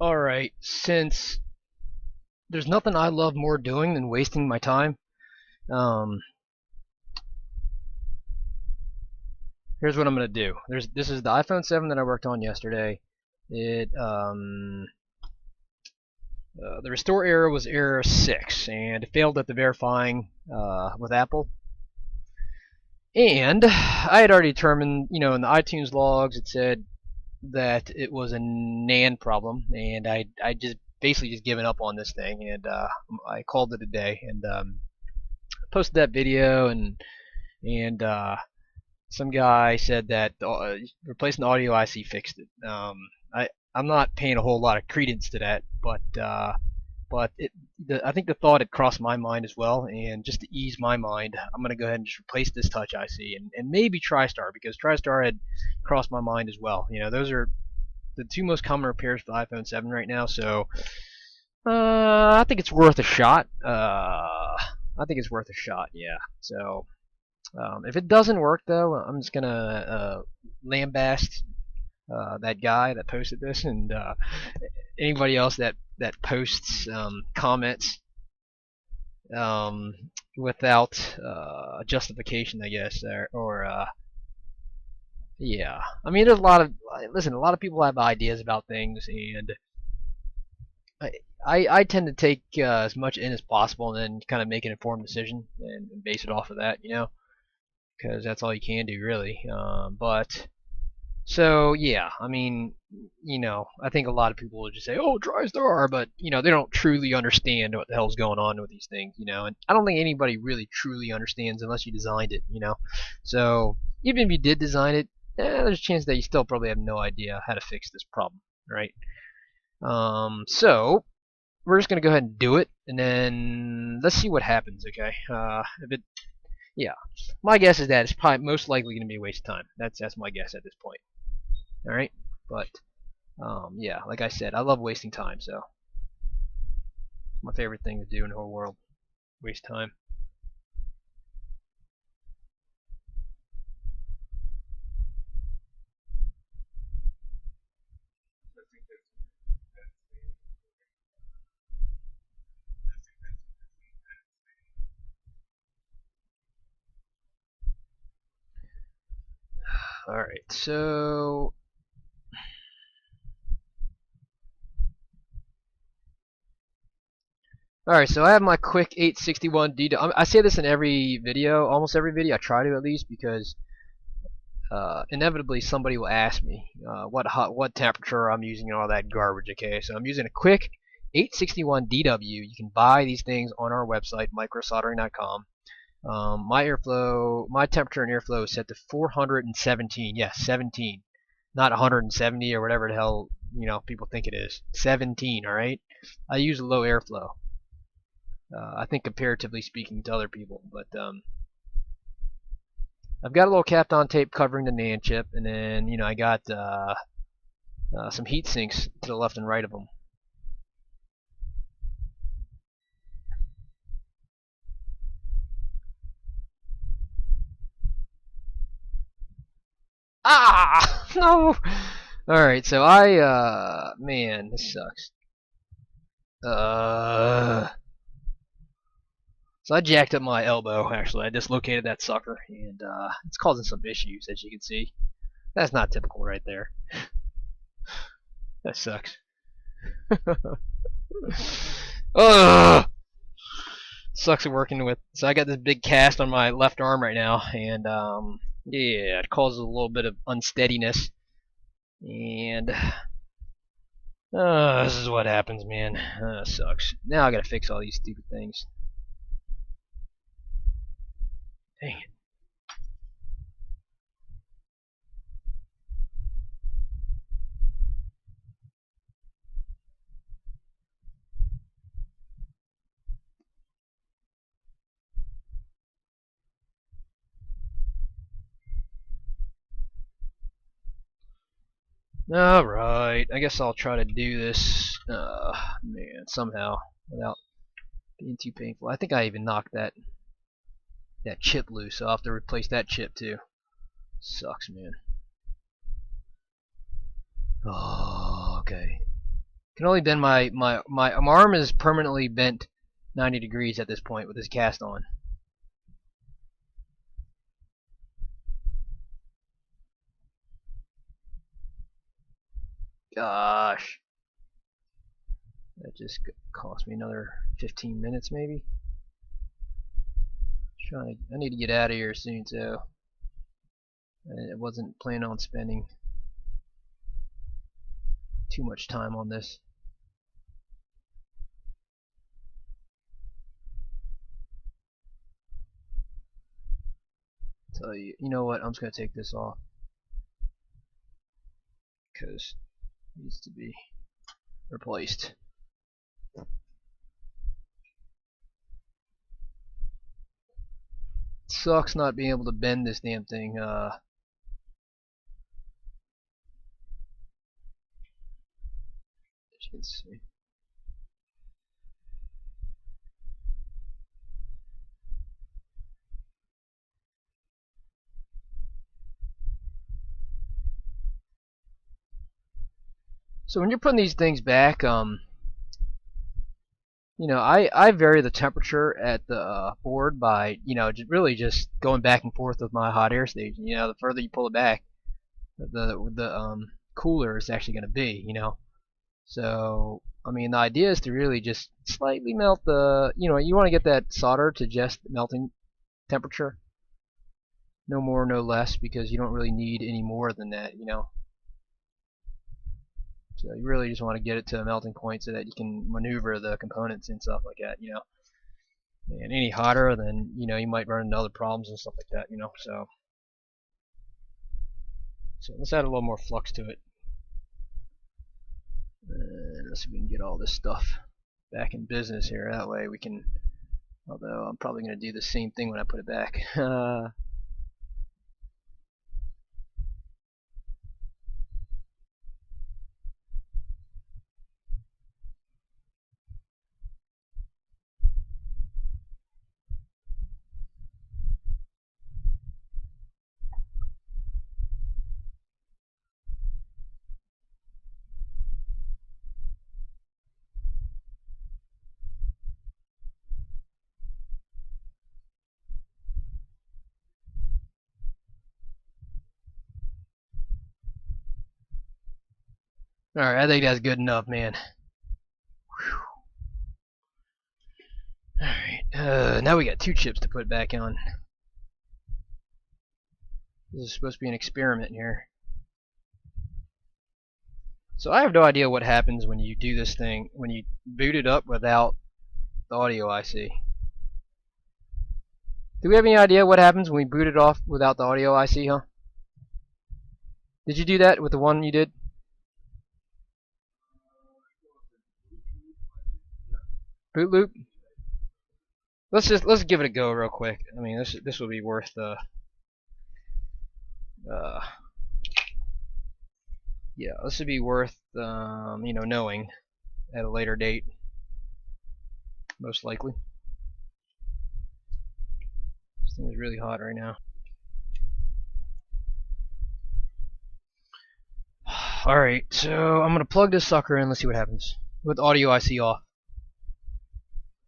Alright, since there's nothing I love more doing than wasting my time, um, here's what I'm gonna do. This is the iPhone 7 that I worked on yesterday. It the restore error was error 6, and it failed at the verifying with Apple. And I had already determined, in the iTunes logs, it said that it was a NAND problem, and I just basically just given up on this thing, and I called it a day, and posted that video, and some guy said that replacing the audio IC fixed it. I'm not paying a whole lot of credence to that, but I think the thought had crossed my mind as well, and just to ease my mind, I'm gonna go ahead and just replace this Touch IC and maybe Tristar, because Tristar had crossed my mind as well. Those are the two most common repairs for the iPhone 7 right now, so I think it's worth a shot. I think it's worth a shot, yeah. So if it doesn't work though, I'm just gonna lambaste that guy that posted this, and anybody else that posts comments um, without justification, I guess, or yeah. I mean, there's a lot of listen. A lot of people have ideas about things, and I I tend to take as much in as possible, and then kind of make an informed decision and base it off of that, because that's all you can do really. But so yeah, I mean, I think a lot of people will just say, "Oh, TriStar," but they don't truly understand what the hell's going on with these things, And I don't think anybody really truly understands unless you designed it. So even if you did design it, there's a chance that you still probably have no idea how to fix this problem, right? So we're just gonna go ahead and do it, and then let's see what happens. Okay? If it, yeah, my guess is that it's probably most likely gonna be a waste of time. That's my guess at this point. All right, but yeah, like I said, I love wasting time, so it's my favorite thing to do in the whole world. Waste time. All right, so I have my quick 861 D. I say this in every video, almost every video. I try to at least, because inevitably somebody will ask me what temperature I'm using and all that garbage. Okay, so I'm using a quick 861 DW. You can buy these things on our website, Microsoldering.com. My temperature and airflow is set to 417. Yes, 17, not 170 or whatever the hell people think it is. 17. All right. I use a low airflow. I think comparatively speaking to other people, but I've got a little Kapton tape covering the NAND chip, and then I got some heat sinks to the left and right of them. Ah! No! Alright, so man, this sucks. So I jacked up my elbow, actually. I dislocated that sucker, and it's causing some issues, as you can see. That's not typical right there. That sucks. Ugh! Sucks working with. So I got this big cast on my left arm right now, and yeah, it causes a little bit of unsteadiness. And this is what happens, man. Sucks. Now I gotta fix all these stupid things. Dang it. Alright, I guess I'll try to do this, man, somehow, without being too painful. I think I even knocked that chip loose, so I'll have to replace that chip too. Sucks, man. Oh, okay. Can only bend my arm is permanently bent 90 degrees at this point with this cast on. Gosh, that just cost me another 15 minutes maybe. I need to get out of here soon, so I wasn't planning on spending too much time on this. Tell you, you know what? I'm just gonna take this off because it needs to be replaced. It sucks not being able to bend this damn thing. As you can see. So when you're putting these things back, you know, I vary the temperature at the board by, you know, really just going back and forth with my hot air station. You know, the further you pull it back, the cooler it's actually going to be. You know, so I mean, the idea is to really just slightly melt the, you know, you want to get that solder to just melting temperature, no more, no less, because you don't really need any more than that. You know. So you really just want to get it to a melting point so that you can maneuver the components and stuff like that, you know. And any hotter, then you know you might run into other problems and stuff like that, you know. So let's add a little more flux to it. And let's see if we can get all this stuff back in business here. That way we can. Although I'm probably going to do the same thing when I put it back. Alright, I think that's good enough, man. Alright, now we got 2 chips to put back on. This is supposed to be an experiment here. So I have no idea what happens when you do this thing, when you boot it up without the audio IC. Do we have any idea what happens when we boot it off without the audio IC, huh? Did you do that with the one you did? Boot loop? Let's give it a go real quick. I mean, this will be worth yeah, this would be worth you know, knowing at a later date, most likely. This thing is really hot right now. Alright, so I'm gonna plug this sucker in. Let's see what happens with audio IC off.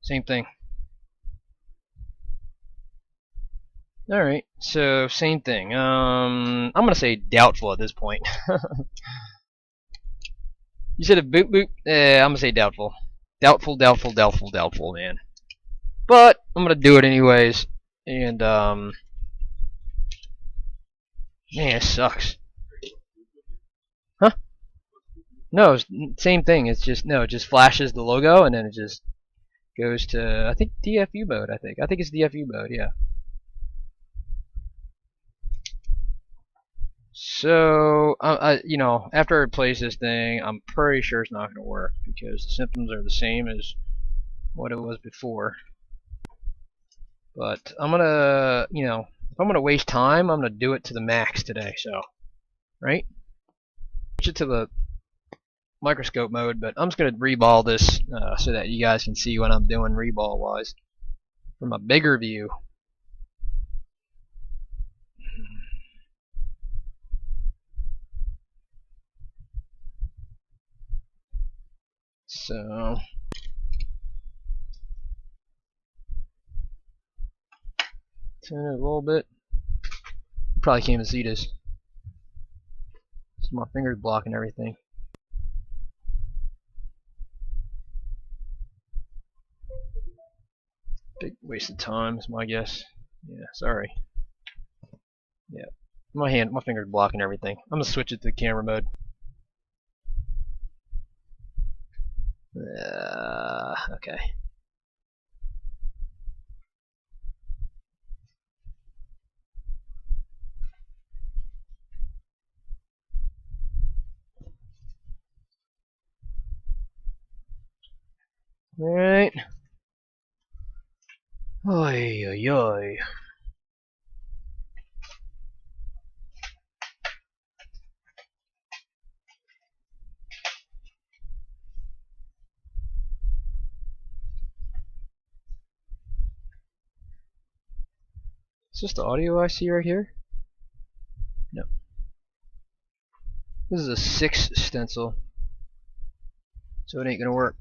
Same thing. Alright, so same thing. I'm gonna say doubtful at this point. You said a boot boot? I'm gonna say doubtful. Doubtful, man. But I'm gonna do it anyways. And man, it sucks. Huh? No, it's same thing. It's just no, it just flashes the logo and then it just goes to I think DFU mode. I think it's DFU mode. Yeah. So, you know, after I replace this thing, I'm pretty sure it's not going to work because the symptoms are the same as what it was before. But I'm going to, you know, if I'm going to waste time, I'm going to do it to the max today. So, right? Switch it to the microscope mode, but I'm just going to reball this so that you guys can see what I'm doing reball wise from a bigger view. So turn it a little bit. Probably can't even see this. So my finger's blocking everything. Big waste of time is my guess. Yeah, sorry. Yeah, my finger's blocking everything. I'm gonna switch it to camera mode. Okay. All right. Oy, oy, oy. Is this the audio I see right here? No. This is a 6 stencil, so it ain't gonna work.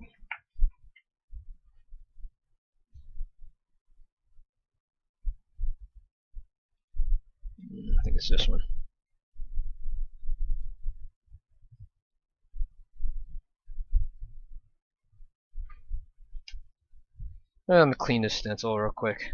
I think it's this one. I'm gonna clean this stencil real quick.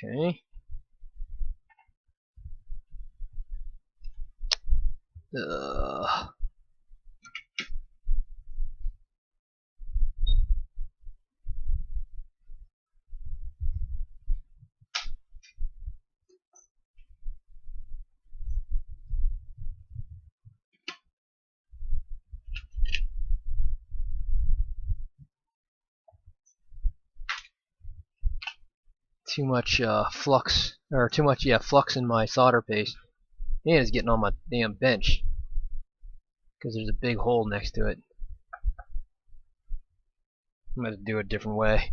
Okay. Ugh. Too much flux, or too much, yeah, flux in my solder paste. And it's getting on my damn bench because there's a big hole next to it. I'm gonna do it a different way.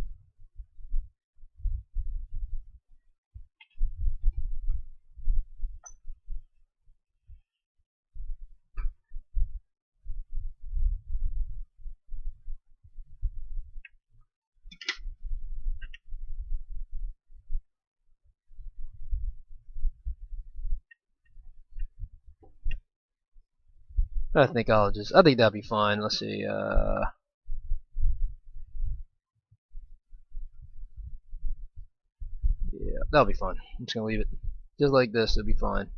I think that'll be fine. Let's see. Yeah, that'll be fine. I'm just gonna leave it just like this. It'll be fine.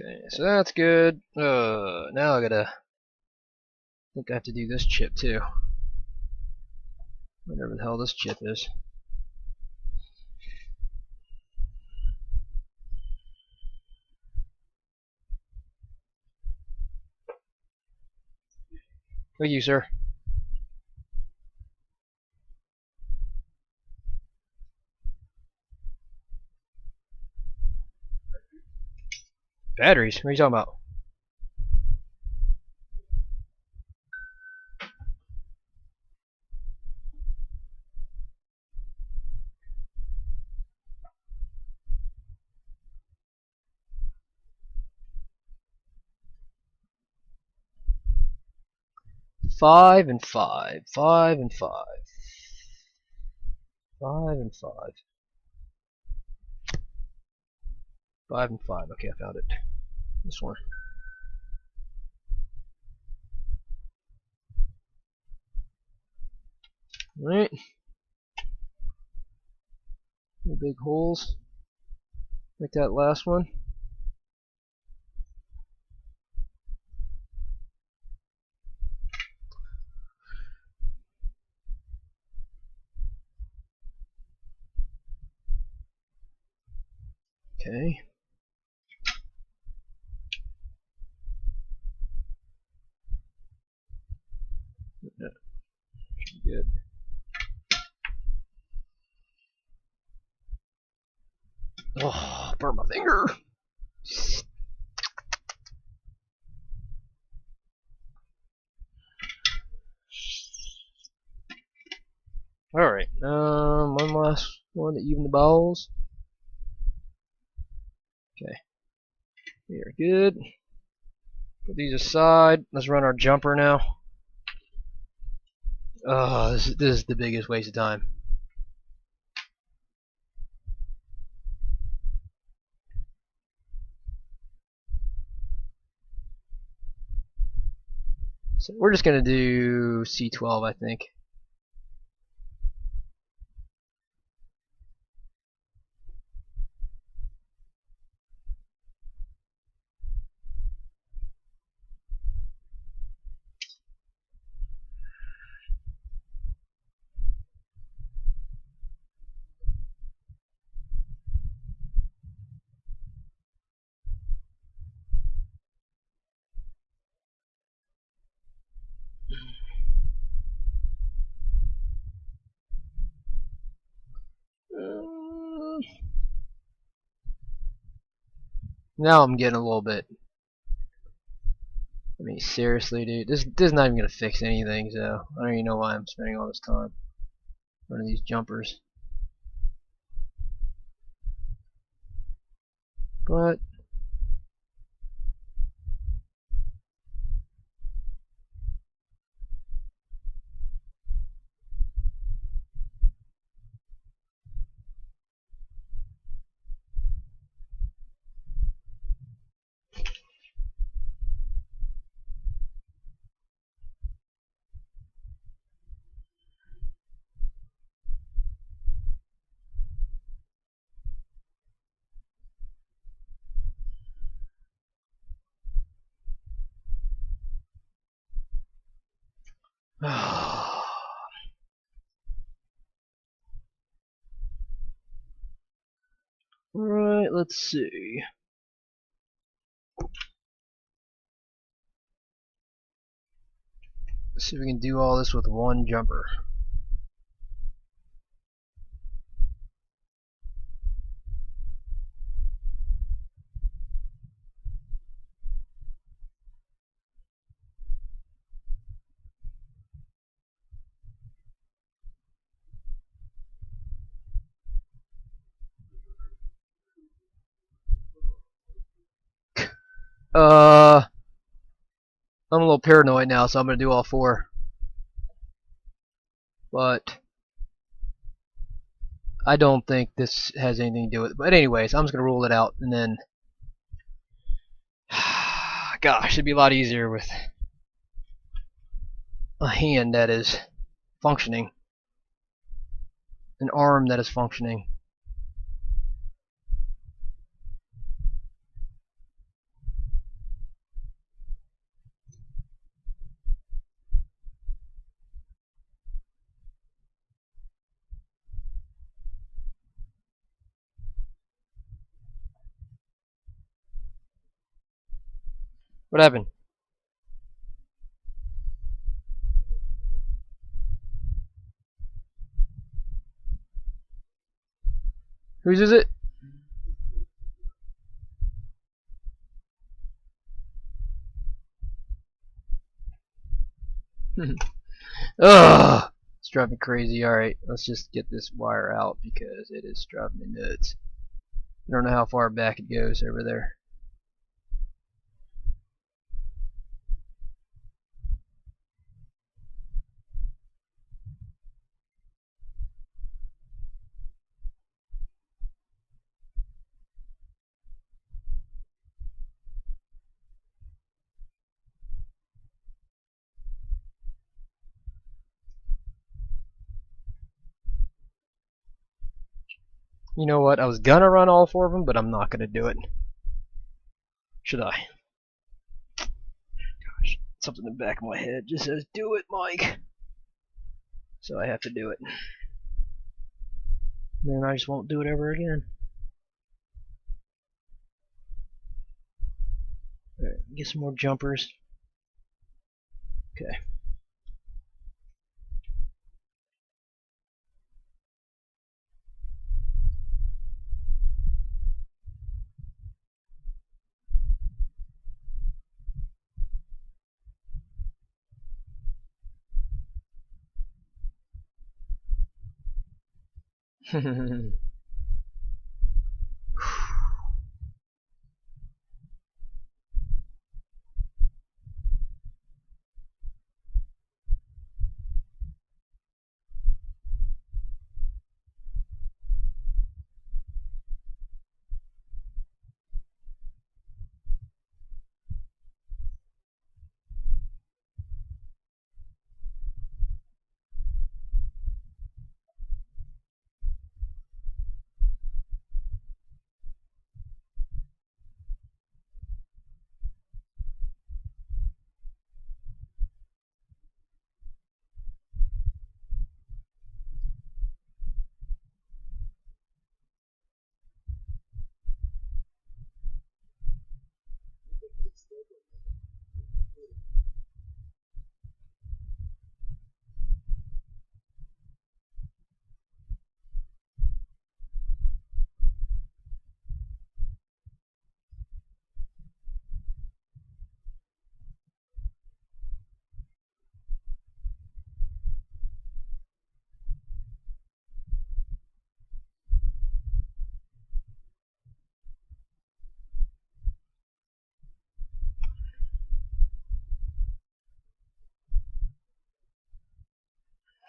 Okay, so that's good. Now I think I have to do this chip too. Whatever the hell this chip is. Thank you, sir. Batteries? What are you talking about? Five and five. Five and five. 5 and 5. 5 and 5. Okay, I found it. This one. Alright. No big holes. Like that last one. Okay. Yeah, should be good. Oh, burn my finger. Alright, one last one to even the balls. Okay, we are good. Put these aside. Let's run our jumper now. Oh, this is the biggest waste of time. So we're just gonna do C12, I think. Now I'm getting a little bit. I mean, seriously, dude, this is not even gonna fix anything. So I don't even know why I'm spending all this time running these jumpers. But alright, let's see. Let's see if we can do all this with one jumper. I'm a little paranoid now, so I'm gonna do all four. But I don't think this has anything to do with it. But anyways, I'm just gonna rule it out, and then, gosh, it'd be a lot easier with a hand that is functioning, an arm that is functioning. What happened? Whose is it? Ugh! It's driving me crazy. Alright, let's just get this wire out because it is driving me nuts. I don't know how far back it goes over there. You know what? I was gonna run all 4 of them, but I'm not gonna do it. Should I? Gosh, something in the back of my head just says, "Do it, Mike." So I have to do it. Then I just won't do it ever again. Alright, get some more jumpers. Okay.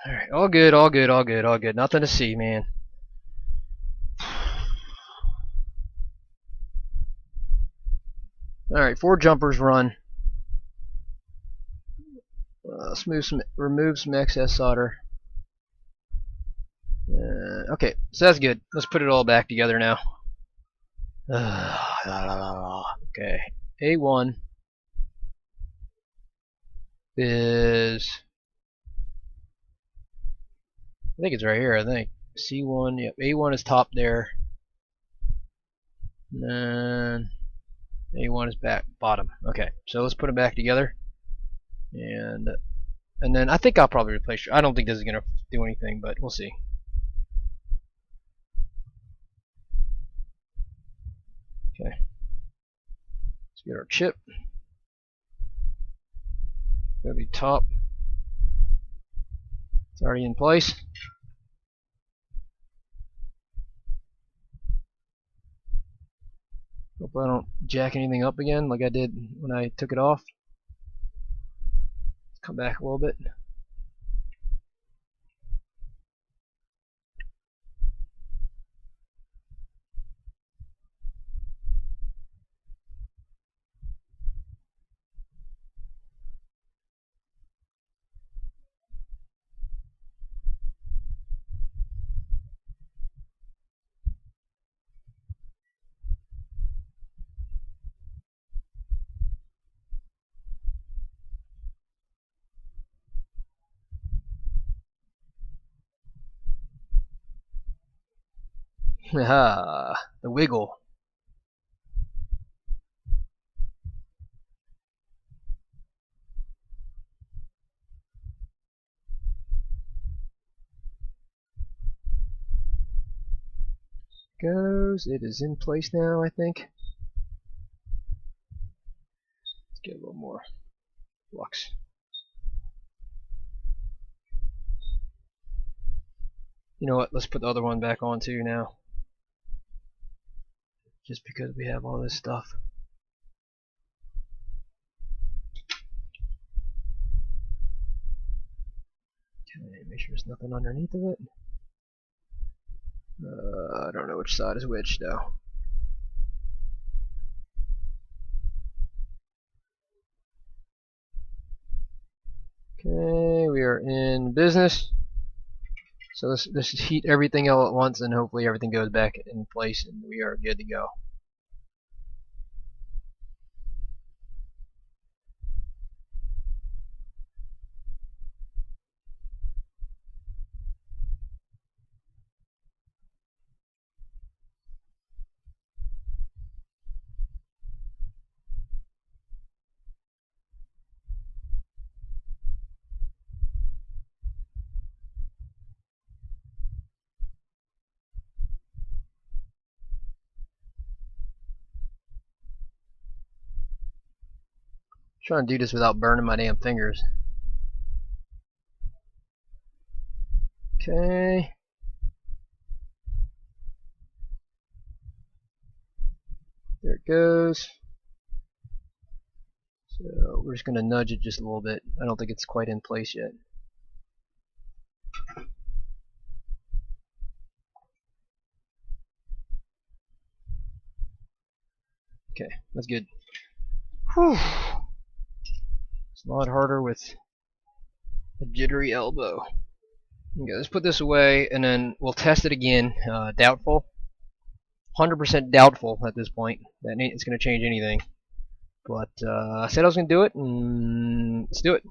Alright, all good, all good, all good, all good. Nothing to see, man. Alright, 4 jumpers run. Remove some excess solder. Okay, so that's good. Let's put it all back together now. Okay, A1 is, I think it's right here. I think C1. Yep, A1 is top there. And then A1 is back bottom. Okay, so let's put them back together. And then I think I'll probably replace. I don't think this is gonna do anything, but we'll see. Okay, let's get our chip. Gotta be top. It's already in place. Hope I don't jack anything up again like I did when I took it off. Let's come back a little bit. Haha, the wiggle. Goes. It is in place now, I think. Let's get a little more flux. You know what? Let's put the other one back on too now. Just because we have all this stuff. Okay, make sure there's nothing underneath of it. I don't know which side is which though. Okay, we are in business. So let's just heat everything all at once, and hopefully everything goes back in place, and we are good to go. Trying to do this without burning my damn fingers. Okay. There it goes. So we're just going to nudge it just a little bit. I don't think it's quite in place yet. Okay, that's good. Whew. It's a lot harder with a jittery elbow. Okay, let's put this away, and then we'll test it again. Doubtful. 100% doubtful at this point that it's going to change anything. But I said I was going to do it, and let's do it.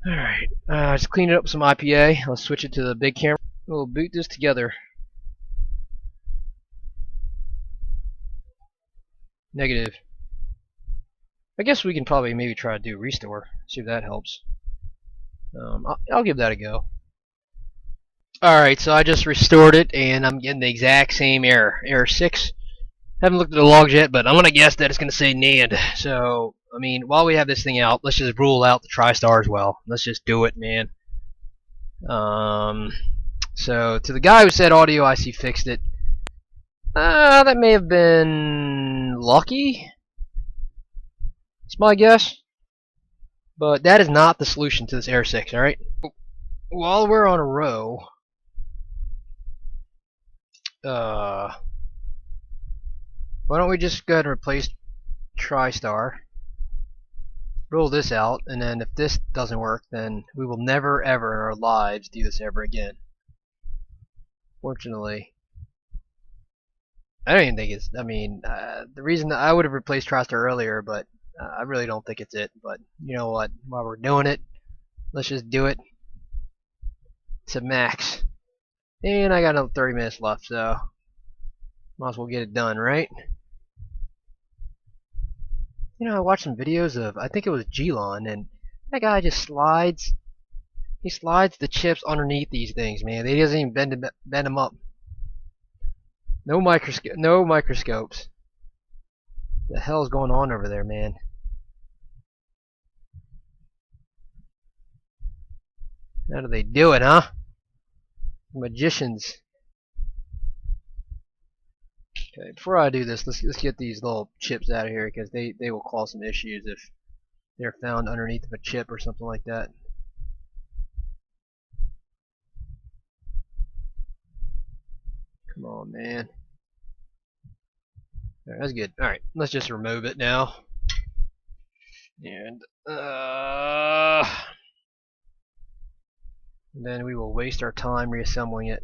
Alright, just clean it up with some IPA. Let's switch it to the big camera. We'll boot this together. Negative. I guess we can probably maybe try to do restore. See if that helps. I'll give that a go. Alright, so I just restored it, and I'm getting the exact same error. Error 6. Haven't looked at the logs yet, but I'm going to guess that it's going to say NAND. So, I mean, while we have this thing out, let's just rule out the Tristar as well. Let's just do it, man. So, to the guy who said audio IC fixed it, that may have been lucky. That's my guess. But that is not the solution to this error 6, alright? While we're on a row, why don't we just go ahead and replace Tristar, roll this out, and then if this doesn't work, then we will never ever in our lives do this ever again. Fortunately, I don't even think it's, I mean, the reason I would have replaced Tristar earlier, but I really don't think it's it. But you know what, while we're doing it, let's just do it to max. And I got another 30 minutes left, so might as well get it done, right? You know, I watched some videos of, I think it was Gelon, and that guy just slides. He slides the chips underneath these things, man. He doesn't even bend them up. No microscopes. The hell's going on over there, man? How do they do it, huh? Magicians. Okay, before I do this, let's get these little chips out of here, because they will cause some issues if they're found underneath of a chip or something like that. Come on, man. Alright, that's good. Alright, let's just remove it now. And then we will waste our time reassembling it.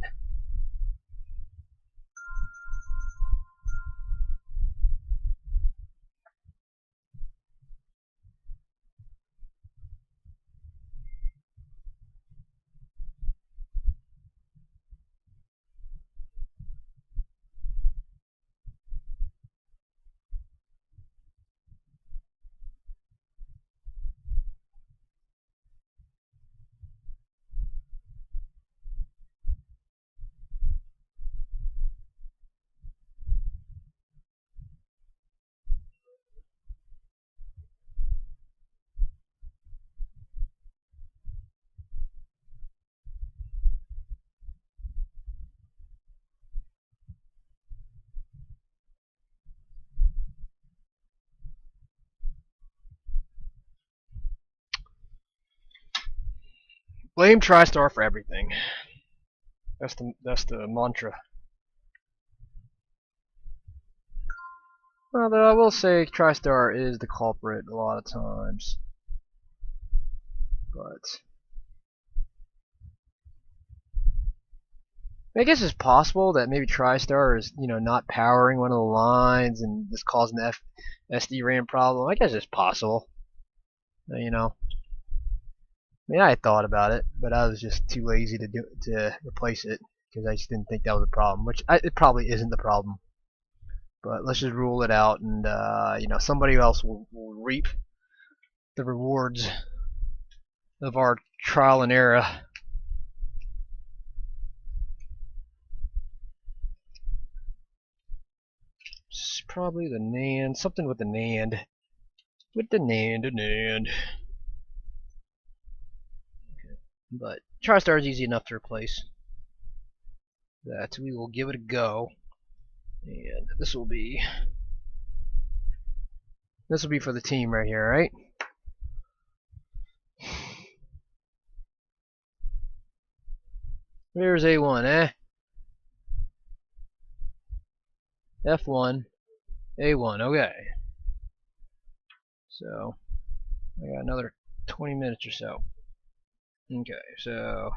Blame TriStar for everything. That's the mantra. Although I will say TriStar is the culprit a lot of times. But I guess it's possible that maybe TriStar is, not powering one of the lines and this causing the SD-RAM problem. I guess it's possible. I had thought about it, but I was just too lazy to replace it because I just didn't think that was a problem. It probably isn't the problem. But let's just rule it out, and somebody else will reap the rewards of our trial and error. It's probably the NAND, something with the NAND. With the NAND. Okay. But TriStar is easy enough to replace. That we will give it a go. And this will be for the team right here, right? There's A1, F1, A1, okay. So, I got another 20 minutes or so. Okay, so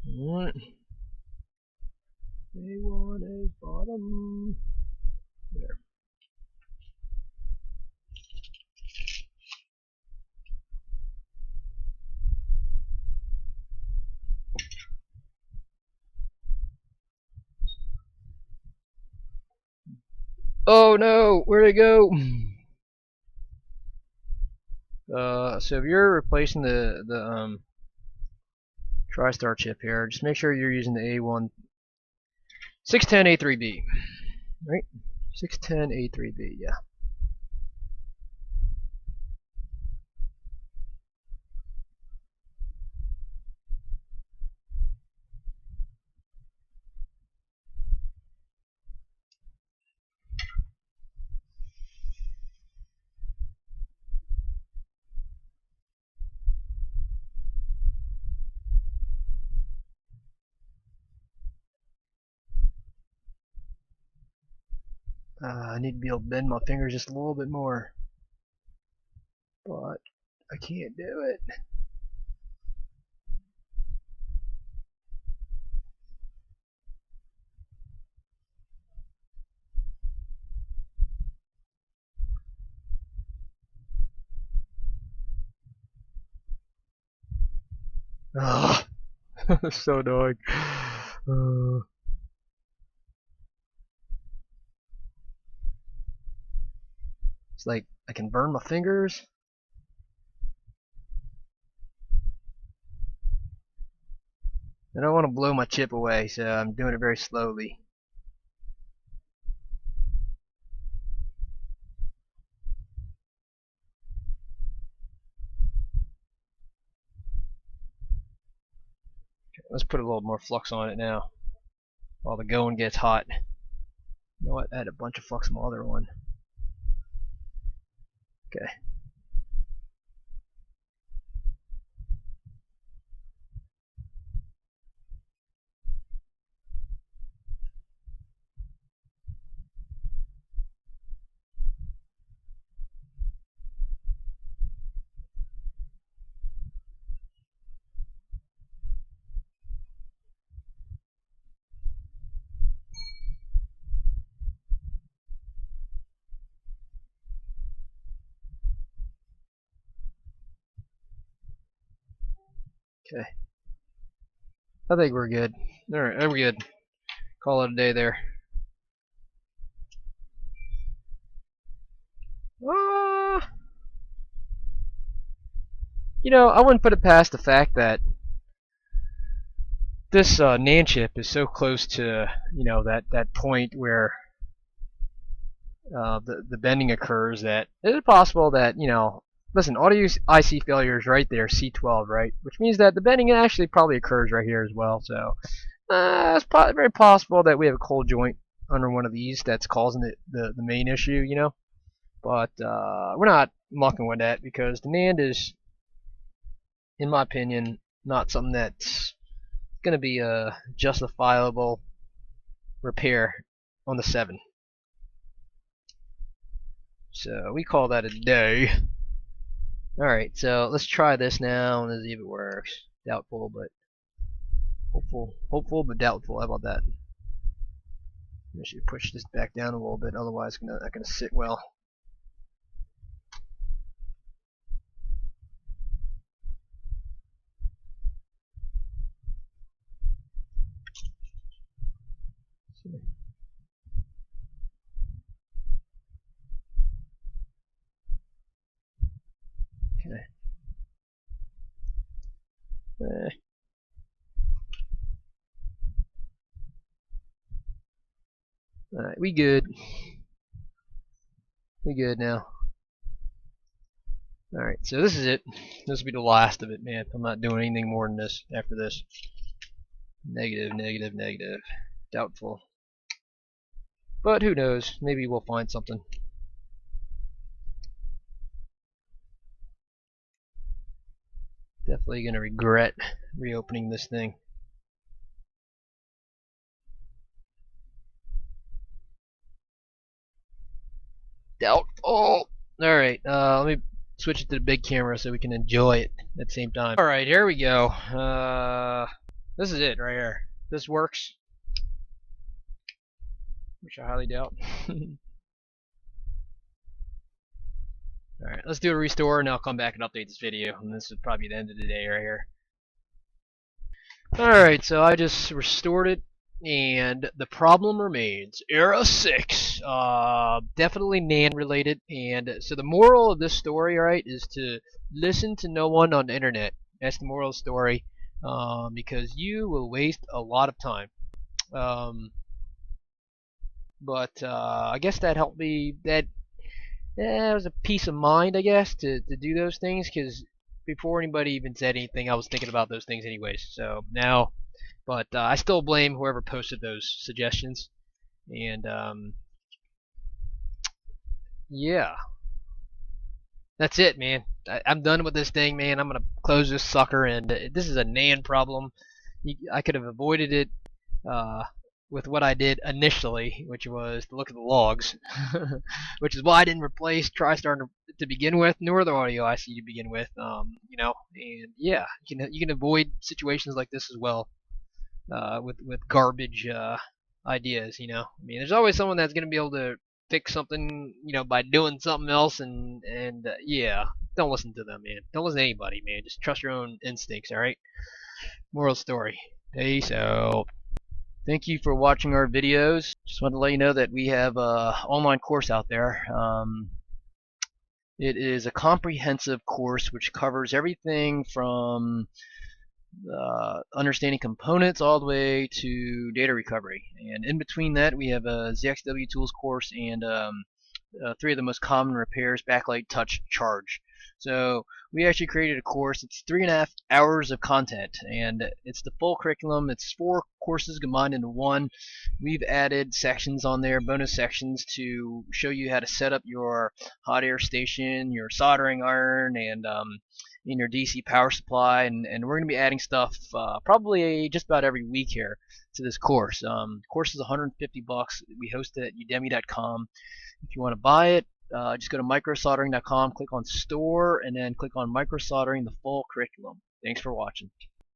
A1 is bottom. There. Oh no, where'd it go? So if you're replacing the TriStar chip here, just make sure you're using the A1 610A3B, right? 610A3B, yeah. I need to be able to bend my fingers just a little bit more, but I can't do it. Ugh. So annoying. It's like I can burn my fingers. I don't want to blow my chip away, so I'm doing it very slowly. Okay, let's put a little more flux on it now while the going gets hot. You know what? I had a bunch of flux on my other one. Okay. Okay. I think we're good. Alright, we're good. Call it a day there. I wouldn't put it past the fact that this NAND chip is so close to, that point where the bending occurs that it is possible that, listen, audio IC failure is right there, C12, right? Which means that the bending actually probably occurs right here as well. So it's very possible that we have a cold joint under one of these that's causing the main issue, you know. But we're not mucking with that because the NAND is, in my opinion, not something that's going to be a justifiable repair on the 7. So we call that a day. Alright, so let's try this now and see if it works. Doubtful, but hopeful. Hopeful, but doubtful. How about that? I should push this back down a little bit, otherwise it's not going to sit well. Okay. Alright, we good. We good now. Alright, so this is it. This will be the last of it, man. I'm not doing anything more than this after this. Negative, negative, negative. Doubtful. But who knows? Maybe we'll find something. Definitely going to regret reopening this thing. Doubtful. Alright, let me switch it to the big camera so we can enjoy it at the same time. Alright, here we go. This is it right here. This works. Which I highly doubt. Alright, let's do a restore and I'll come back and update this video. And this is probably the end of the day right here. Alright, so I just restored it. And the problem remains. Era 6. Definitely NAND related. And so the moral of this story, right, is to listen to no one on the internet. That's the moral of the story. Because you will waste a lot of time. But I guess that helped me. That was a peace of mind, I guess, to do those things. Because before anybody even said anything, I was thinking about those things anyways. So now. But I still blame whoever posted those suggestions. And yeah, that's it, man. I'm done with this thing, man. I'm gonna close this sucker. And this is a NAND problem. I could have avoided it with what I did initially, which was to look at the logs, which is why I didn't replace Tristar to begin with, nor the audio IC to begin with. You know, and yeah, you can avoid situations like this as well. With garbage ideas, you know. I mean, there's always someone that's gonna be able to fix something, you know, by doing something else, and yeah, don't listen to them, man. Don't listen to anybody, man. Just trust your own instincts, all right? Moral story. Peace out. Thank you for watching our videos. Just wanted to let you know that we have a online course out there. It is a comprehensive course which covers everything from understanding components all the way to data recovery. And in between that, we have a ZXW tools course and 3 of the most common repairs: backlight, touch, charge. So we actually created a course. It's 3.5 hours of content, and it's the full curriculum. It's 4 courses combined into one. We've added sections on there, bonus sections, to show you how to set up your hot air station, your soldering iron, and in your DC power supply, and we're going to be adding stuff probably just about every week here to this course. The course is $150. We host it at udemy.com. If you want to buy it, just go to microsoldering.com, click on store, and then click on microsoldering, the full curriculum. Thanks for watching.